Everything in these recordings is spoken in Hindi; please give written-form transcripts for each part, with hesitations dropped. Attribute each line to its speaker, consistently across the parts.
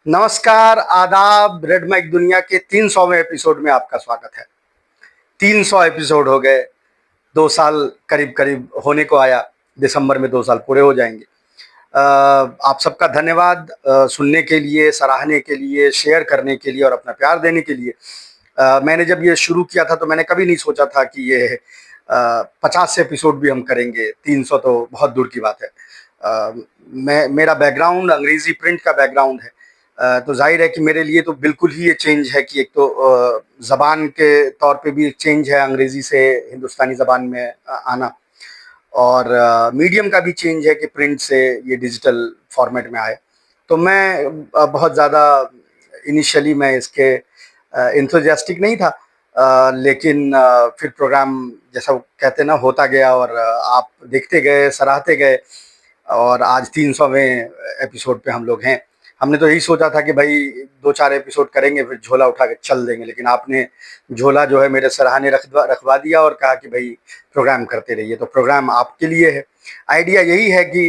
Speaker 1: नमस्कार, आदाब। रेड माइक दुनिया के 300वें एपिसोड में आपका स्वागत है। 300 एपिसोड हो गए, 2 साल करीब-करीब होने को आया। दिसंबर में 2 साल पूरे हो जाएँगे। आप सबका धन्यवाद सुनने के लिए, सराहने के लिए, शेयर करने के लिए और अपना प्यार देने के लिए। मैंने जब ये शुरू किया था तो मैंने कभी नहीं सोचा था कि ये 50 एपिसोड भी हम करेंगे, 300 तो बहुत दूर की बात है। मेरा बैकग्राउंड अंग्रेज़ी प्रिंट का बैकग्राउंड है। तो ज़ाहिर है कि मेरे लिए तो बिल्कुल ही ये चेंज है कि एक तो ज़बान के तौर पे भी एक चेंज है अंग्रेज़ी से हिंदुस्तानी ज़बान में आना, और मीडियम का भी चेंज है कि प्रिंट से ये डिजिटल फॉर्मेट में आए। तो मैं बहुत ज़्यादा इनिशियली मैं इसके एंथुसियास्टिक नहीं था, लेकिन फिर प्रोग्राम जैसा वो कहते हैं ना होता गया, और आप देखते गए, सराहते गए, और आज 300वें एपिसोड पे हम लोग हैं। हमने तो यही सोचा था कि भाई 2-4 एपिसोड करेंगे फिर झोला उठा के चल देंगे, लेकिन आपने झोला जो है मेरे सराहने रखवा दिया और कहा कि भाई प्रोग्राम करते रहिए। तो प्रोग्राम आपके लिए है। आइडिया यही है कि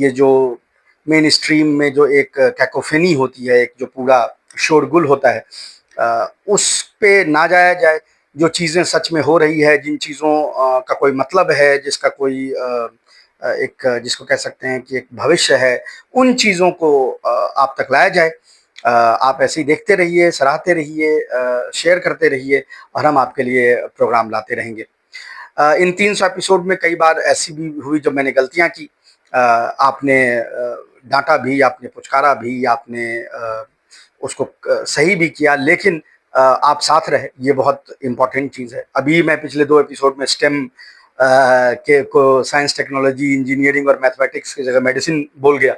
Speaker 1: ये जो मेन स्ट्रीम में जो एक कैकोफेनी होती है, एक जो पूरा शोरगुल होता है, उस पे ना जाया जाए। जो चीज़ें सच में हो रही है, जिन चीज़ों का कोई मतलब है, जिसका कोई एक जिसको कह सकते हैं कि एक भविष्य है, उन चीज़ों को आप तक लाया जाए। आप ऐसे ही देखते रहिए, सराहते रहिए, शेयर करते रहिए, और हम आपके लिए प्रोग्राम लाते रहेंगे। इन 300 एपिसोड में कई बार ऐसी भी हुई जब मैंने गलतियाँ की। आपने डाँटा भी, आपने पुचकारा भी, आपने उसको सही भी किया, लेकिन आप साथ रहे, ये बहुत इम्पोर्टेंट चीज़ है। अभी मैं पिछले 2 एपिसोड में स्टेम के को साइंस, टेक्नोलॉजी, इंजीनियरिंग और मैथमेटिक्स की जगह मेडिसिन बोल गया,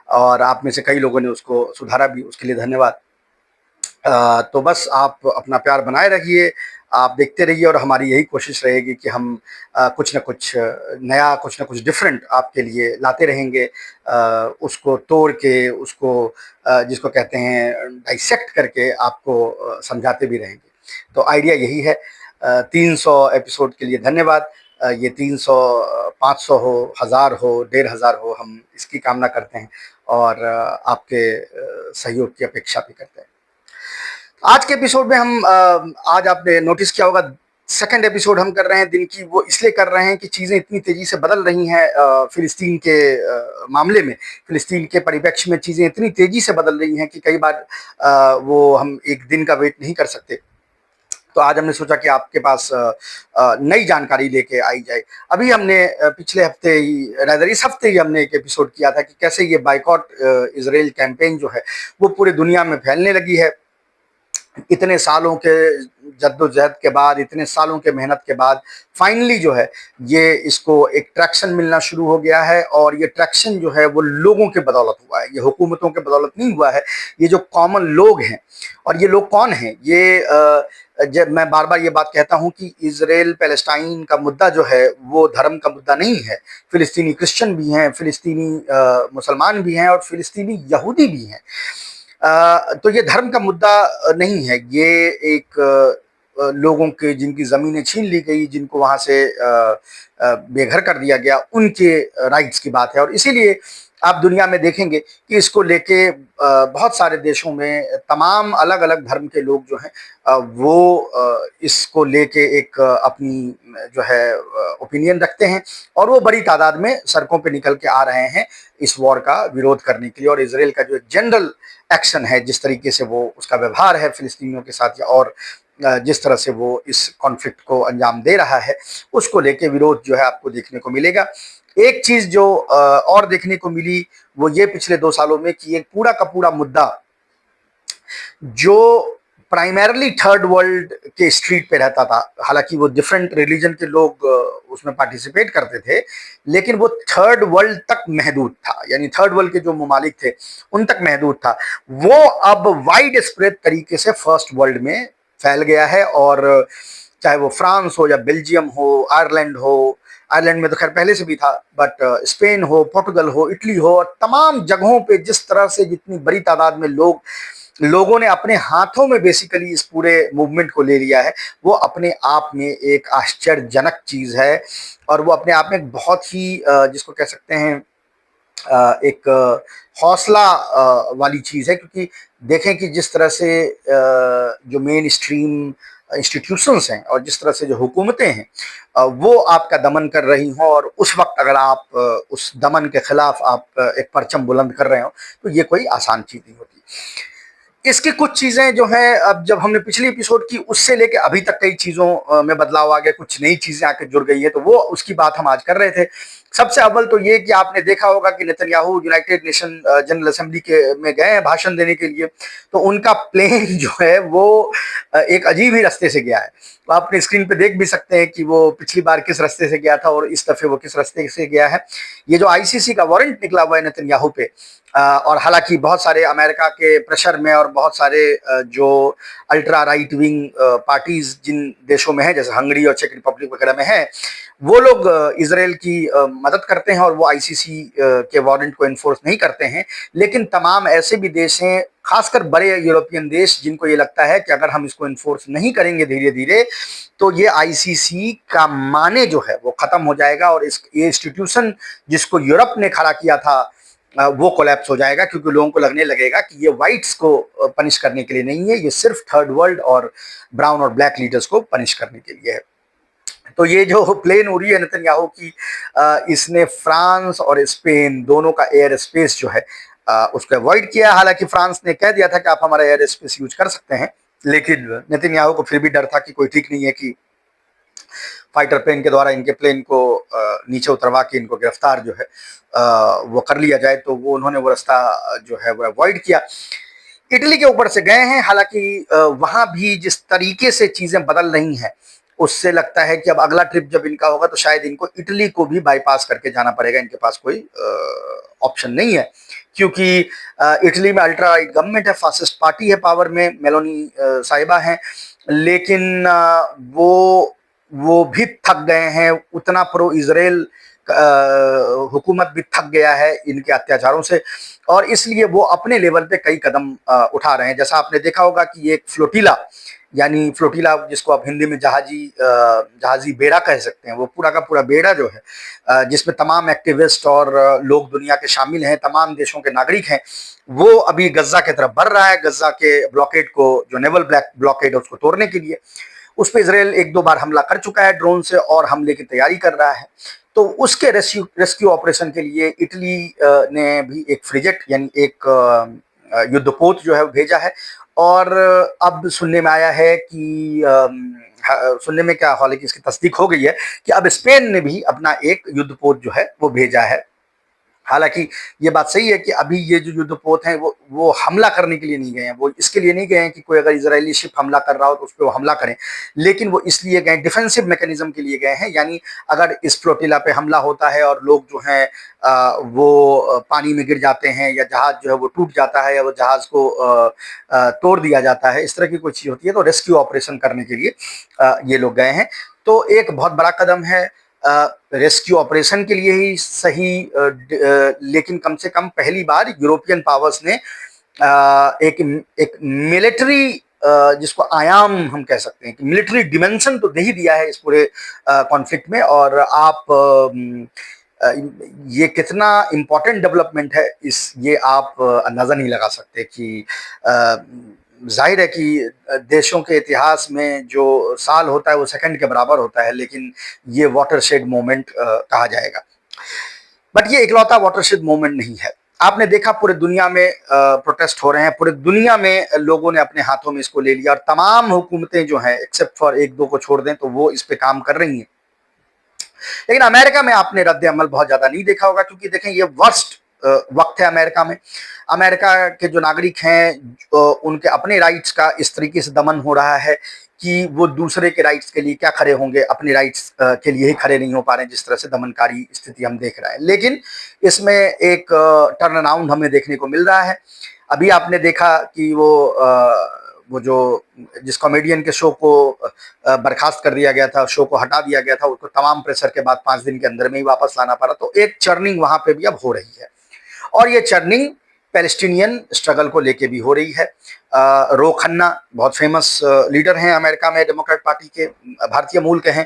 Speaker 1: और आप में से कई लोगों ने उसको सुधारा भी, उसके लिए धन्यवाद। तो बस आप अपना प्यार बनाए रखिए, आप देखते रहिए, और हमारी यही कोशिश रहेगी कि हम कुछ न कुछ नया, कुछ न कुछ डिफरेंट आपके लिए लाते रहेंगे। उसको तोड़ के, उसको जिसको कहते हैं डाइसेक्ट करके आपको समझाते भी रहेंगे। तो आइडिया यही है। 300 एपिसोड के लिए धन्यवाद। ये 300, 500 हो, 1000 हो, 1500 हो, हम इसकी कामना करते हैं, और आपके सहयोग की अपेक्षा भी करते हैं। आज के एपिसोड में हम आज आपने नोटिस किया होगा, सेकंड एपिसोड हम कर रहे हैं दिन की। वो इसलिए कर रहे हैं कि चीज़ें इतनी तेज़ी से बदल रही हैं फ़िलिस्तीन के मामले में। फ़िलिस्तीन के परिप्रेक्ष्य में चीज़ें इतनी तेज़ी से बदल रही हैं कि कई बार वो हम एक दिन का वेट नहीं कर सकते। तो आज हमने सोचा कि आपके पास नई जानकारी लेके आई जाए। अभी हमने पिछले हफ्ते ही, रादर इस हफ्ते ही हमने एक एपिसोड किया था कि कैसे ये बायकॉट इज़राइल कैंपेन जो है वो पूरे दुनिया में फैलने लगी है। इतने सालों के जद्दोजहद के बाद, इतने सालों के मेहनत के बाद फाइनली जो है ये इसको एक ट्रैक्शन मिलना शुरू हो गया है, और ये ट्रैक्शन जो है वो लोगों के बदौलत हुआ है, ये हुकूमतों के बदौलत नहीं हुआ है। ये जो कॉमन लोग हैं, और ये लोग कौन हैं? ये जब मैं बार-बार ये बात कहता हूँ कि इज़राइल पैलेस्टाइन का मुद्दा जो है वो धर्म का मुद्दा नहीं है। फ़िलिस्तीनी क्रिश्चियन भी हैं, फ़िलिस्तीनी मुसलमान भी हैं, और फ़िलिस्तीनी यहूदी भी हैं। तो ये धर्म का मुद्दा नहीं है, ये एक लोगों के जिनकी ज़मीनें छीन ली गई, जिनको वहाँ से बेघर कर दिया गया, उनके राइट्स की बात है। और इसीलिए आप दुनिया में देखेंगे कि इसको लेके बहुत सारे देशों में तमाम अलग-अलग धर्म के लोग जो हैं वो इसको लेके एक अपनी जो है ओपिनियन रखते हैं, और वो बड़ी तादाद में सड़कों पे निकल के आ रहे हैं इस वॉर का विरोध करने के लिए। और इज़राइल का जो एक जनरल एक्शन है, जिस तरीके से वो उसका व्यवहार है फ़िलिस्तीनियों के साथ, या और जिस तरह से वो इस कॉन्फ्लिक्ट को अंजाम दे रहा है, उसको लेके विरोध जो है आपको देखने को मिलेगा। एक चीज़ जो और देखने को मिली वो ये पिछले 2 सालों में कि एक पूरा का पूरा मुद्दा जो प्राइमरली थर्ड वर्ल्ड के स्ट्रीट पे रहता था, हालांकि वो डिफरेंट रिलीजन के लोग उसमें पार्टिसिपेट करते थे, लेकिन वो थर्ड वर्ल्ड तक महदूद था, यानी थर्ड वर्ल्ड के जो ममालिक थे उन तक महदूद था। वो अब वाइड स्प्रेड तरीके से फर्स्ट वर्ल्ड में फैल गया है, और चाहे वो फ्रांस हो या बेल्जियम हो, आयरलैंड हो, आयरलैंड में तो खैर पहले से भी था, बट स्पेन हो, पोर्टुगल हो, इटली हो, और तमाम जगहों पे जिस तरह से जितनी बड़ी तादाद में लोगों ने अपने हाथों में बेसिकली इस पूरे मूवमेंट को ले लिया है, वो अपने आप में एक आश्चर्यजनक चीज़ है। और वो अपने आप में बहुत ही जिसको कह सकते हैं एक हौसला वाली चीज़ है, क्योंकि देखें कि जिस तरह से जो मेन स्ट्रीम इंस्टीट्यूशंस हैं और जिस तरह से जो हुकूमतें हैं वो आपका दमन कर रही हों, और उस वक्त अगर आप उस दमन के खिलाफ आप एक परचम बुलंद कर रहे हो, तो ये कोई आसान चीज़ नहीं होती। इसकी कुछ चीज़ें जो हैं, अब जब हमने पिछली एपिसोड की उससे लेके अभी तक कई चीज़ों में बदलाव आ गया, कुछ नई चीज़ें आके जुड़ गई है, तो वो उसकी बात हम आज कर रहे थे। सबसे अव्वल तो ये कि आपने देखा होगा कि Netanyahu United nation general assembly के में गए हैं भाषण देने के लिए, तो उनका प्लेन जो है वो एक अजीब ही रास्ते से गया है। तो आप अपने स्क्रीन पे देख भी सकते हैं कि वो पिछली बार किस रास्ते से गया था और इस दफे वो किस रास्ते से गया है। ये जो आईसीसी का वारंट निकला हुआ है नेतन्याहू पे, और हालांकि बहुत सारे अमेरिका के प्रेशर में और बहुत सारे जो अल्ट्रा राइट विंग पार्टीज जिन देशों में हैं, जैसे हंगरी और चेक रिपब्लिक वगैरह में हैं, वो लोग इसराइल की मदद करते हैं और वो आईसीसी के वारंट को इन्फोर्स नहीं करते हैं। लेकिन तमाम ऐसे भी देश हैं, खासकर बड़े यूरोपियन देश, जिनको ये लगता है कि अगर हम इसको इन्फोर्स नहीं करेंगे धीरे धीरे, तो ये आईसीसी का माने जो है वो खत्म हो जाएगा, और ये इंस्टीट्यूशन जिसको यूरोप ने खड़ा किया था वो कोलैप्स हो जाएगा, क्योंकि लोगों को लगने लगेगा कि ये वाइट्स को पनिश करने के लिए नहीं है, ये सिर्फ थर्ड वर्ल्ड और ब्राउन और ब्लैक लीडर्स को पनिश करने के लिए है। तो ये जो प्लेन उड़ी है नेतन्याहू की, इसने फ्रांस और स्पेन दोनों का एयर स्पेस जो है उसको अवॉइड किया। हालांकि फ्रांस ने कह दिया था कि आप हमारा एयर स्पेस यूज कर सकते हैं, लेकिन नेतन्याहू को फिर भी डर था कि कोई ठीक नहीं है कि फाइटर प्लेन के द्वारा इनके प्लेन को नीचे उतरवा के इनको गिरफ्तार जो है वो कर लिया जाए, तो वो उन्होंने वो रास्ता जो है वो अवॉइड किया। इटली के ऊपर से गए हैं, हालांकि वहां भी जिस तरीके से चीजें बदल रही हैं, उससे लगता है कि अब अगला ट्रिप जब इनका होगा तो शायद इनको इटली को भी बाईपास करके जाना पड़ेगा, इनके पास कोई ऑप्शन नहीं है, क्योंकि इटली में अल्ट्रा राइट गवर्नमेंट है, फासिस्ट पार्टी है पावर में, मेलोनी साहिबा हैं, लेकिन वो भी थक गए हैं। उतना प्रो इजराइल हुकूमत भी थक गया है इनके अत्याचारों से, और इसलिए वो अपने लेवल पे कई कदम उठा रहे हैं। जैसा आपने देखा होगा कि एक फ्लोटिला, यानी फ्लोटिला जिसको आप हिंदी में जहाजी बेड़ा कह सकते हैं, वो पूरा का पूरा बेड़ा जो है जिसमें तमाम एक्टिविस्ट और लोग दुनिया के शामिल हैं, तमाम देशों के नागरिक हैं, वो अभी गज्जा की तरफ बढ़ रहा है, गज्जा के ब्लॉकेड को, जो नेवल ब्लॉकेड है उसको तोड़ने के लिए। उस पर इसराइल एक दो बार हमला कर चुका है ड्रोन से, और हमले की तैयारी कर रहा है। तो उसके रेस्क्यू ऑपरेशन के लिए इटली ने भी एक फ्रिगेट, यानी एक युद्धपोत जो है भेजा है। और अब सुनने में आया है कि सुनने में क्या, हालांकि इसकी तस्दीक हो गई है कि अब स्पेन ने भी अपना एक युद्धपोत जो है वो भेजा है। हालांकि ये बात सही है कि अभी ये जो युद्धपोत हैं वो हमला करने के लिए नहीं गए हैं, वो इसके लिए नहीं गए हैं कि कोई अगर इजरायली शिप हमला कर रहा हो तो उस पर वो हमला करें, लेकिन वो इसलिए गए, डिफेंसिव मैकेनिज्म के लिए गए हैं। यानी अगर इस फ्लोटिला पे हमला होता है और लोग जो हैं वो पानी में गिर जाते हैं, या जहाज जो है वो टूट जाता है, या वो जहाज को तोड़ दिया जाता है, इस तरह की कोई चीज़ होती है, तो रेस्क्यू ऑपरेशन करने के लिए ये लोग गए हैं। तो एक बहुत बड़ा कदम है, रेस्क्यू ऑपरेशन के लिए ही सही, लेकिन कम से कम पहली बार यूरोपियन पावर्स ने एक मिलिट्री, जिसको आयाम हम कह सकते हैं कि मिलिट्री डिमेंशन तो दे ही दिया है इस पूरे कॉन्फ्लिक्ट में। और आप ये कितना इम्पोर्टेंट डेवलपमेंट है, ये आप अंदाज़ा नहीं लगा सकते कि जाहिर है कि देशों के इतिहास में जो साल होता है वो सेकंड के बराबर होता है, लेकिन ये वाटरशेड मोमेंट कहा जाएगा। बट ये इकलौता वाटरशेड मोमेंट नहीं है। आपने देखा पूरे दुनिया में प्रोटेस्ट हो रहे हैं, पूरे दुनिया में लोगों ने अपने हाथों में इसको ले लिया, और तमाम हुकूमतें जो हैं, एक्सेप्ट फॉर एक दो को छोड़ दें, तो वो इस पे काम कर रही हैं। लेकिन अमेरिका में आपने रद्द अमल बहुत ज्यादा नहीं देखा होगा, क्योंकि देखें ये वर्स्ट वक्त है अमेरिका में। अमेरिका के जो नागरिक हैं उनके अपने राइट्स का इस तरीके से दमन हो रहा है कि वो दूसरे के राइट्स के लिए क्या खड़े होंगे, अपने राइट्स के लिए ही खड़े नहीं हो पा रहे हैं, जिस तरह से दमनकारी स्थिति हम देख रहे हैं। लेकिन इसमें एक टर्न अराउंड हमें देखने को मिल रहा है। अभी आपने देखा कि वो जो जिस कॉमेडियन के शो को बर्खास्त कर दिया गया था, शो को हटा दिया गया था, उसको तमाम प्रेशर के बाद 5 दिन के अंदर में ही वापस लाना पड़ा। तो एक चर्निंग वहां पे भी अब हो रही है, और ये चर्निंग पैलेस्टीनियन स्ट्रगल को लेके भी हो रही है। रो खन्ना बहुत फेमस लीडर हैं अमेरिका में, डेमोक्रेट पार्टी के, भारतीय मूल के हैं।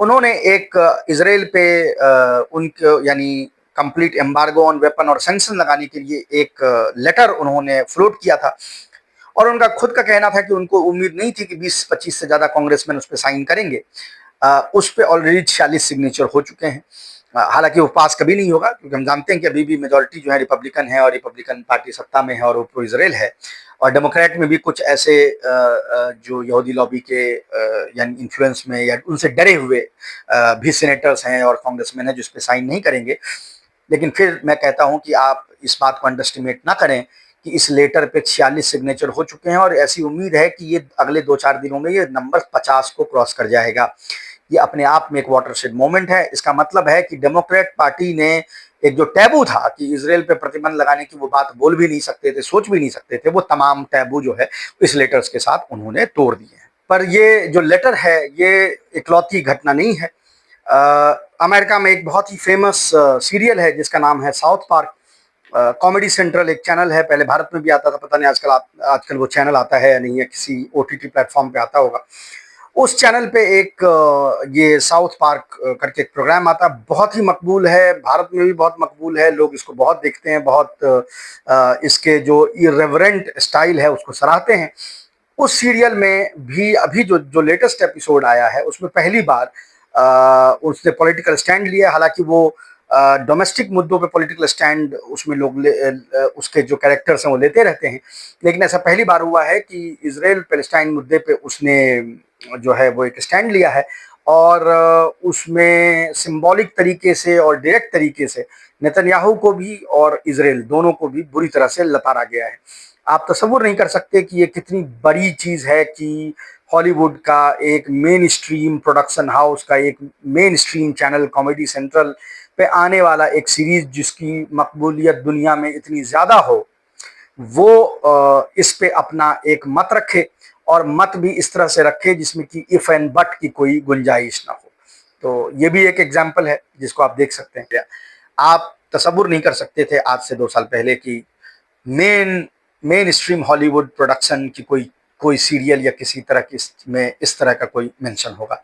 Speaker 1: उन्होंने एक इसराइल पे उनके, यानी कंप्लीट एम्बार्गो ऑन वेपन और सैंक्शन लगाने के लिए एक लेटर उन्होंने फ्लोट किया था। और उनका खुद का कहना था कि उनको उम्मीद नहीं थी कि 20-25 से ज़्यादा कांग्रेसमैन उस पर साइन करेंगे। उस पर ऑलरेडी 46 सिग्नेचर हो चुके हैं। हालांकि वो पास कभी नहीं होगा, क्योंकि हम जानते हैं कि अभी भी मेजोरिटी जो है रिपब्लिकन है और रिपब्लिकन पार्टी सत्ता में है और वो प्रो इजराइल है। और डेमोक्रेट में भी कुछ ऐसे जो यहूदी लॉबी के यानी इन्फ्लुएंस में या उनसे डरे हुए भी सेनेटर्स हैं और कांग्रेसमैन हैं जो इस पर साइन नहीं करेंगे। लेकिन फिर मैं कहता हूं कि आप इस बात को अंडर एस्टिमेट ना करें कि इस लेटर पे 46 सिग्नेचर हो चुके हैं और ऐसी उम्मीद है कि ये अगले 2-4 दिनों में ये नंबर 50 को क्रॉस कर जाएगा। ये अपने आप में एक वाटरशेड मोमेंट है। इसका मतलब है कि डेमोक्रेट पार्टी ने एक जो टैबू था कि इसराइल पे प्रतिबंध लगाने की वो बात बोल भी नहीं सकते थे, सोच भी नहीं सकते थे, वो तमाम टैबू जो है इस लेटर्स के साथ उन्होंने तोड़ दिए हैं। पर ये जो लेटर है ये इकलौती घटना नहीं है। अमेरिका में एक बहुत ही फेमस सीरियल है जिसका नाम है साउथ पार्क। कॉमेडी सेंट्रल एक चैनल है, पहले भारत में भी आता था, पता नहीं आजकल वो चैनल आता है या नहीं है, किसी ओटीटी प्लेटफॉर्म पे आता होगा। उस चैनल पे एक ये साउथ पार्क करके एक प्रोग्राम आता है, बहुत ही मकबूल है, भारत में भी बहुत मकबूल है, लोग इसको बहुत देखते हैं, बहुत इसके जो इरेवरेंट स्टाइल है उसको सराहते हैं। उस सीरियल में भी अभी जो लेटेस्ट एपिसोड आया है उसमें पहली बार उसने पॉलिटिकल स्टैंड लिया। हालांकि वो डोमेस्टिक मुद्दों पे पॉलिटिकल स्टैंड उसमें उसके जो कैरेक्टर्स हैं वो लेते रहते हैं, लेकिन ऐसा पहली बार हुआ है कि इजराइल पैलेस्टाइन मुद्दे पे उसने जो है वो एक स्टैंड लिया है। और उसमें सिंबॉलिक तरीके से और डायरेक्ट तरीके से नेतन्याहू को भी और इजराइल दोनों को भी बुरी तरह से लताड़ा गया है। आप तसव्वुर नहीं कर सकते कि ये कितनी बड़ी चीज़ है कि हॉलीवुड का एक मेन स्ट्रीम प्रोडक्शन हाउस का एक main stream channel comedy central पे आने वाला एक सीरीज जिसकी मकबूलियत दुनिया में इतनी ज़्यादा हो, वो इस पे अपना एक मत रखे और मत भी इस तरह से रखे जिसमें कि इफ एंड बट की कोई गुंजाइश ना हो। तो ये भी एक एग्जाम्पल है जिसको आप देख सकते हैं। आप तसव्वुर नहीं कर सकते थे आज से 2 साल पहले कि मेन स्ट्रीम हॉलीवुड प्रोडक्शन की कोई सीरियल या किसी तरह की में इस तरह का कोई मेंशन होगा।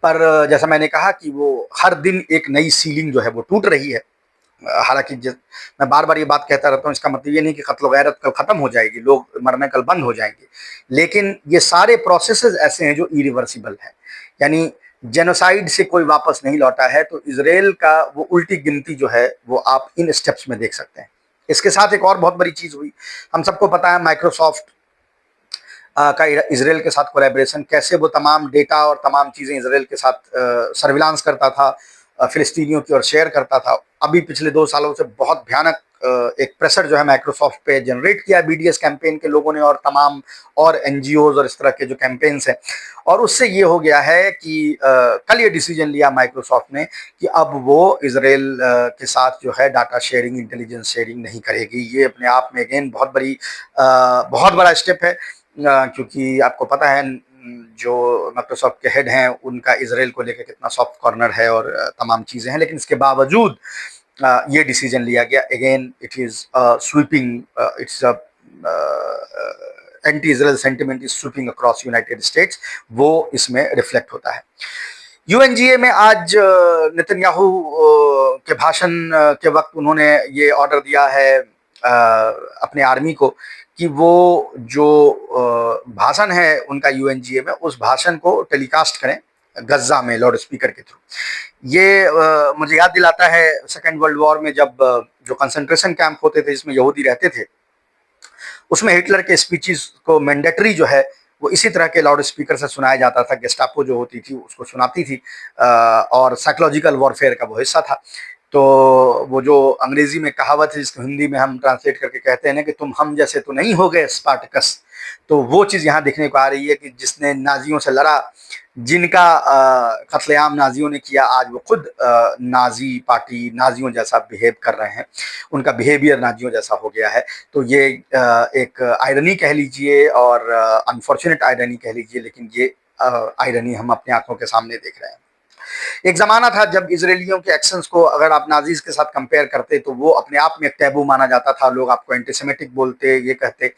Speaker 1: पर जैसा मैंने कहा कि वो हर दिन एक नई सीलिंग जो है वो टूट रही है। हालांकि मैं बार बार ये बात कहता रहता हूँ, इसका मतलब ये नहीं कि कत्ल गैरत कल खत्म हो जाएगी, लोग मरने कल बंद हो जाएंगे, लेकिन ये सारे प्रोसेसेस ऐसे हैं जो इरिवर्सिबल है। यानी जेनोसाइड से कोई वापस नहीं लौटा है, तो इसराइल का वो उल्टी गिनती जो है वो आप इन स्टेप्स में देख सकते हैं। इसके साथ एक और बहुत बड़ी चीज हुई, हम सबको पता है माइक्रोसॉफ्ट का इसराइल के साथ कोलैबोरेशन, कैसे वो तमाम डेटा और तमाम चीज़ें इसराइल के साथ सर्विलांस करता था, फिलिस्तीनियों की ओर शेयर करता था। अभी पिछले 2 सालों से बहुत भयानक एक प्रेशर जो है माइक्रोसॉफ्ट पे जनरेट किया बीडीएस कैंपेन के लोगों ने और तमाम और एनजीओज और इस तरह के जो कैंपेन्स हैं। और उससे ये हो गया है कि कल ये डिसीजन लिया माइक्रोसॉफ्ट ने कि अब वो इसराइल के साथ जो है डाटा शेयरिंग, इंटेलिजेंस शेयरिंग नहीं करेगी। ये अपने आप में अगेन बहुत बड़ा स्टेप है, क्योंकि आपको पता है जो माइक्रोसॉफ्ट के हेड हैं उनका इसराइल को लेकर कितना सॉफ्ट कॉर्नर है और तमाम चीज़ें हैं, लेकिन इसके बावजूद ये डिसीजन लिया गया। Again it is sweeping, it's anti Israel sentiment is sweeping across United states, वो इसमें रिफ्लेक्ट होता है। यूएनजीए में आज नेतन्याहू के भाषण के वक्त उन्होंने ये ऑर्डर दिया है अपने आर्मी को कि वो जो भाषण है उनका यूएनजीए में, उस भाषण को टेलीकास्ट करें गज्जा में लाउड स्पीकर के थ्रू। ये मुझे याद दिलाता है सेकेंड वर्ल्ड वॉर में जब जो कंसंट्रेशन कैंप होते थे जिसमें यहूदी रहते थे, उसमें हिटलर के स्पीचेस को मैंडेटरी जो है वो इसी तरह के लाउड स्पीकर से सुनाया जाता था। गेस्टापो जो होती थी उसको सुनाती थी और साइकोलॉजिकल वॉरफेयर का वो हिस्सा था। तो वो जो अंग्रेजी में कहावत है जिसको हिंदी में हम ट्रांसलेट करके कहते हैं ना कि तुम हम जैसे तो नहीं हो गए स्पार्टकस, तो वो चीज़ यहाँ देखने को आ रही है कि जिसने नाजियों से लड़ा, जिनका कत्लेआम नाजियों ने किया, आज वो खुद नाजी पार्टी नाजियों जैसा बिहेव कर रहे हैं, उनका बिहेवियर नाजियों जैसा हो गया है। तो ये एक आयरनी कह लीजिए और अनफॉर्चुनेट आयरनी कह लीजिए, लेकिन ये आयरनी हम अपने आंखों के सामने देख रहे हैं। एक ज़माना था जब इजरायलियों के एक्शंस को अगर आप नाजीज के साथ कंपेयर करते तो वो अपने आप में एक टैबू माना जाता था, लोग आपको एंटीसेमेटिक बोलते, ये कहते।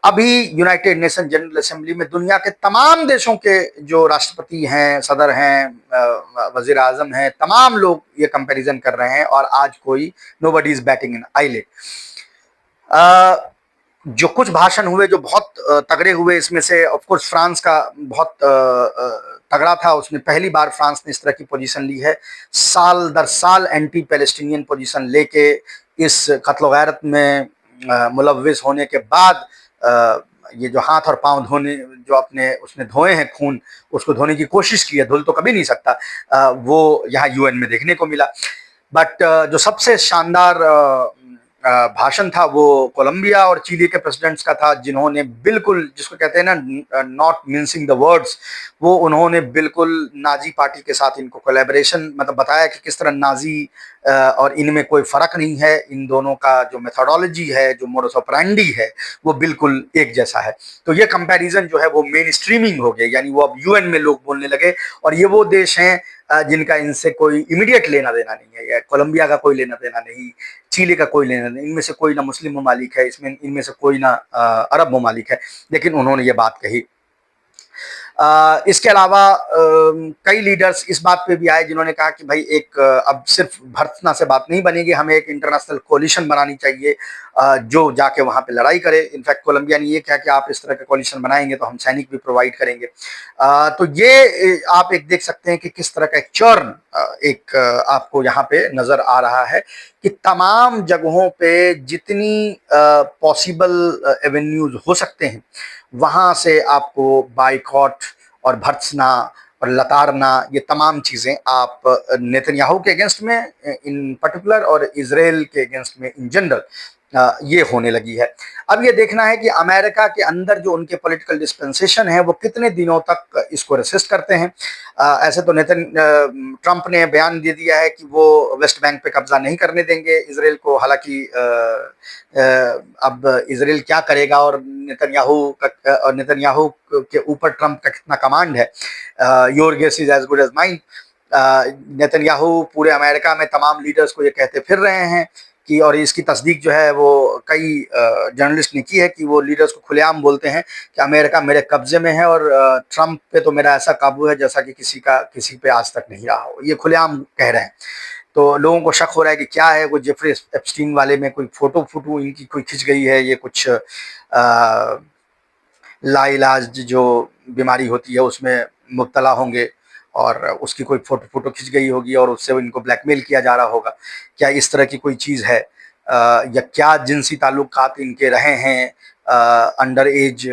Speaker 1: अभी यूनाइटेड नेशन जनरल असेंबली में दुनिया के तमाम देशों के जो राष्ट्रपति हैं, सदर हैं, वजीर आजम हैं, तमाम लोग ये कंपैरिजन कर रहे हैं और आज कोई nobody is batting in eyelet. जो कुछ भाषण हुए जो बहुत तगड़े हुए, इसमें से ऑफ कोर्स फ्रांस का बहुत तगड़ा था। उसने पहली बार फ्रांस ने इस तरह की पोजीशन ली है, साल दर साल एंटी पैलेस्टीनियन पोजीशन लेके इस कत्ल गैरत में मुलव्विस होने के बाद ये जो हाथ और पांव धोने जो अपने उसने धोए हैं, खून उसको धोने की कोशिश की है, धुल तो कभी नहीं सकता, वो यहाँ यूएन में देखने को मिला। बट जो सबसे शानदार भाषण था वो कोलंबिया और चिली के प्रेसिडेंट्स का था, जिन्होंने बिल्कुल, जिसको कहते हैं ना नॉट मिंसिंग द वर्ड्स, वो उन्होंने बिल्कुल नाजी पार्टी के साथ इनको कोलैबोरेशन, मतलब बताया कि किस तरह नाजी और इनमें कोई फर्क नहीं है, इन दोनों का जो मेथोडोलॉजी है, जो मोडस ऑपरेंडी है, वो बिल्कुल एक जैसा है। तो ये कंपैरिजन जो है वो मेन स्ट्रीमिंग हो गया, यानी वो अब यूएन में लोग बोलने लगे। और ये वो देश हैं जिनका इनसे कोई इमीडिएट लेना देना नहीं है, या कोलंबिया का कोई लेना देना नहीं, चिली का कोई लेना नहीं, इनमें से कोई ना मुस्लिम ममालिक है, इसमें इनमें से कोई ना अरब ममालिक है, लेकिन उन्होंने ये बात कही। इसके अलावा कई लीडर्स इस बात पे भी आए जिन्होंने कहा कि भाई एक अब सिर्फ भर्त्सना से बात नहीं बनेगी, हमें एक इंटरनेशनल कोलिशन बनानी चाहिए जो जाके वहां पे लड़ाई करे। इनफैक्ट कोलंबिया ने ये कहा कि आप इस तरह का कोलिशन बनाएंगे तो हम सैनिक भी प्रोवाइड करेंगे। तो ये आप एक देख सकते हैं कि किस तरह का एक चर्न एक आपको यहाँ पे नजर आ रहा है कि तमाम जगहों पे जितनी पॉसिबल एवेन्यूज हो सकते हैं वहां से आपको बाइकॉट और भर्त्सना और लताड़ना, ये तमाम चीजें आप नेतन्याहू के अगेंस्ट में इन पर्टिकुलर और इजराइल के अगेंस्ट में इन जनरल ये होने लगी है। अब ये देखना है कि अमेरिका के अंदर जो उनके पॉलिटिकल डिस्पेंसेशन है वो कितने दिनों तक इसको रेसिस्ट करते हैं। ऐसे तो ट्रंप ने बयान दे दिया है कि वो वेस्ट बैंक पे कब्जा नहीं करने देंगे इसराइल को। हालांकि अब इसराइल क्या करेगा और नेतन्याहू के ऊपर ट्रंप का कितना कमांड है, your guess is as good as mine. Netanyahu पूरे अमेरिका में तमाम लीडर्स को ये कहते फिर रहे हैं कि, और इसकी तस्दीक जो है वो कई जर्नलिस्ट ने की है कि वो लीडर्स को खुलेआम बोलते हैं कि अमेरिका मेरे कब्जे में है और ट्रंप पे तो मेरा ऐसा काबू है जैसा कि किसी पे आज तक नहीं रहा हो, ये खुलेआम कह रहे हैं। तो लोगों को शक हो रहा है कि क्या है, कोई जेफरी एप्स्टीन वाले में कोई फोटो इनकी कोई खिंच गई है, ये कुछ लाइलाज जो बीमारी होती है उसमें मुब्तला होंगे और उसकी कोई फोटो खिंच गई होगी और उससे इनको ब्लैकमेल किया जा रहा होगा। क्या इस तरह की कोई चीज़ है, या क्या जिनसी ताल्लुकात इनके रहे हैं अंडर एज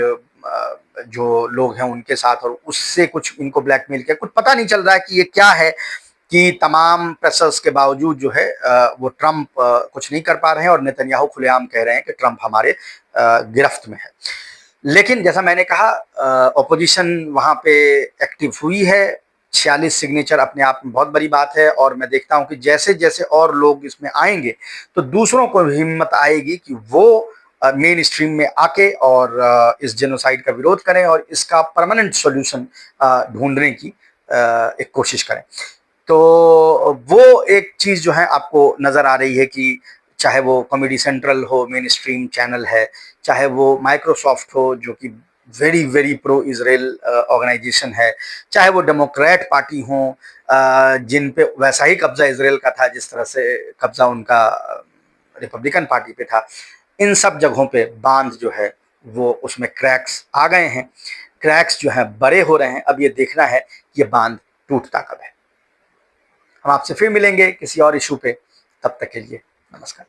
Speaker 1: जो लोग हैं उनके साथ, और उससे कुछ इनको ब्लैकमेल किया, कुछ पता नहीं चल रहा है कि ये क्या है। कि तमाम प्रेशर्स के बावजूद जो है वो ट्रंप कुछ नहीं कर पा रहे हैं और नेतन्याहू खुलेआम कह रहे हैं कि ट्रंप हमारे गिरफ्त में है। लेकिन जैसा मैंने कहा ऑपोजिशन वहां पे एक्टिव हुई है, 46 सिग्नेचर अपने आप में बहुत बड़ी बात है। और मैं देखता हूं कि जैसे जैसे और लोग इसमें आएंगे तो दूसरों को हिम्मत आएगी कि वो मेन स्ट्रीम में आके और इस जेनोसाइड का विरोध करें और इसका परमानेंट सॉल्यूशन ढूंढने की एक कोशिश करें। तो वो एक चीज जो है आपको नजर आ रही है कि चाहे वो कॉमेडी सेंट्रल हो, मेन स्ट्रीम चैनल है, चाहे वो माइक्रोसॉफ्ट हो जो कि very very pro Israel organisation है, चाहे वो डेमोक्रेट पार्टी हो जिन पे वैसा ही कब्जा इसराइल का था जिस तरह से कब्जा उनका रिपब्लिकन पार्टी पे था, इन सब जगहों पे बांध जो है वो उसमें क्रैक्स आ गए हैं, क्रैक्स जो है बड़े हो रहे हैं। अब ये देखना है ये बांध टूटता कब है। हम आपसे फिर मिलेंगे किसी और इशू पे, तब तक के लिए नमस्कार।